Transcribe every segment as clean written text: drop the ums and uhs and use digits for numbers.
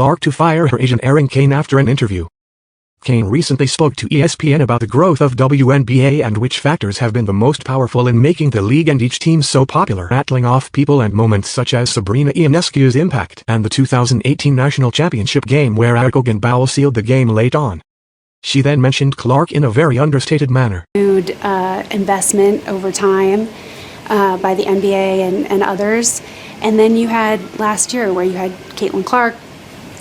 Clark to fire her agent Erin Kane after an interview. Kane recently spoke to ESPN about the growth of WNBA and which factors have been the most powerful in making the league and each team so popular, rattling off people and moments such as Sabrina Ionescu's impact and the 2018 national championship game where Bowell sealed the game late on. She then mentioned Clark in a very understated manner. Investment over time by the NBA and others. And then you had last year where you had Caitlin Clark.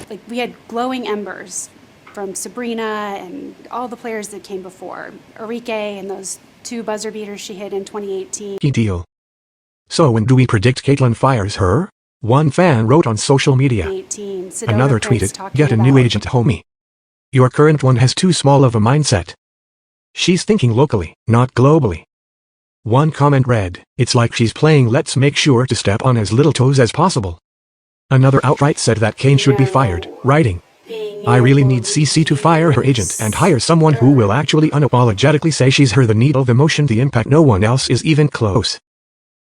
Like, we had glowing embers from Sabrina and all the players that came before. Erin and those 2 buzzer beaters she hit in 2018. Deal. So when do we predict Caitlin fires her? One fan wrote on social media. Another tweeted, "Get a new agent, homie. Your current one has too small of a mindset. She's thinking locally, not globally." One comment read, "It's like she's playing let's make sure to step on as little toes as possible." Another outright said that Kane should be fired, writing, "I really need CC to fire her agent and hire someone who will actually unapologetically say she's her the needle, the motion, the impact. No one else is even close."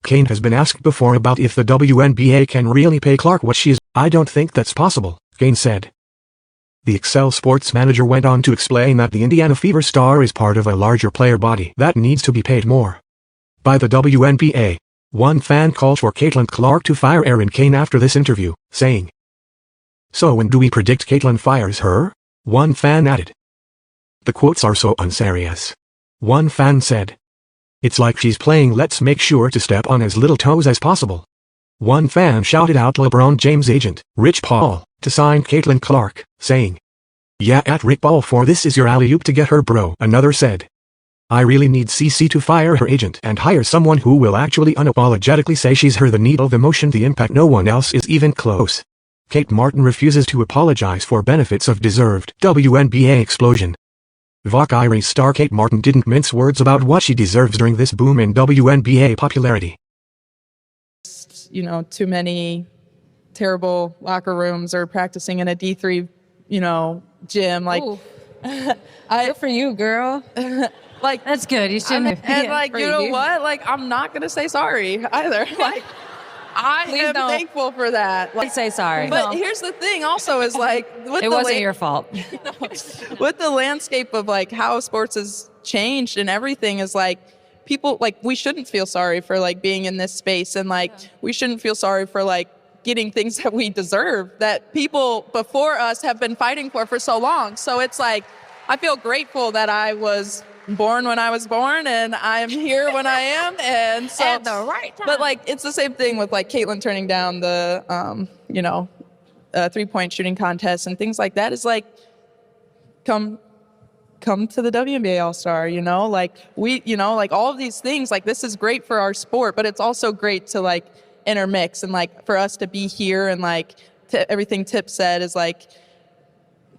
Kane has been asked before about if the WNBA can really pay Clark what she is. "I don't think that's possible," Kane said. The Excel sports manager went on to explain that the Indiana Fever star is part of a larger player body that needs to be paid more by the WNBA. One fan called for Caitlin Clark to fire Erin Kane after this interview, saying, "So when do we predict Caitlin fires her?" One fan added. "The quotes are so unserious." One fan said, "It's like she's playing let's make sure to step on as little toes as possible." One fan shouted out LeBron James' agent, Rich Paul, to sign Caitlin Clark, saying, "Yeah, at Rick Paul for this is your alley-oop to get her, bro." Another said, "I really need CC to fire her agent and hire someone who will actually unapologetically say she's her the needle, the motion, the impact. No one else is even close." Kate Martin refuses to apologize for benefits of deserved WNBA explosion. Valkyrie star Kate Martin didn't mince words about what she deserves during this boom in WNBA popularity. You know, too many terrible locker rooms or practicing in a D3, gym. Like, good for you, girl. Like, that's good. You shouldn't. And like, you know what? Like, I'm not gonna say sorry either. Like, I am thankful for that. Like, say sorry. But here's the thing, also, is like, it wasn't your fault. With the landscape of like how sports has changed and everything, is like, people, like, we shouldn't feel sorry for like being in this space, and like we shouldn't feel sorry for like getting things that we deserve that people before us have been fighting for so long. So it's like, I feel grateful that I was born when I was born and I am here when I am, and so at the right time. But like, it's the same thing with like Caitlin turning down the 3-point shooting contest and things like that. Is like, come to the WNBA All-Star, like like all of these things, like this is great for our sport, but it's also great to like intermix, and like for us to be here, and like everything Tip said is like,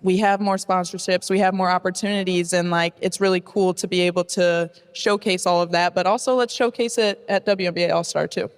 we have more sponsorships, we have more opportunities, and like it's really cool to be able to showcase all of that, but also let's showcase it at WNBA All-Star too.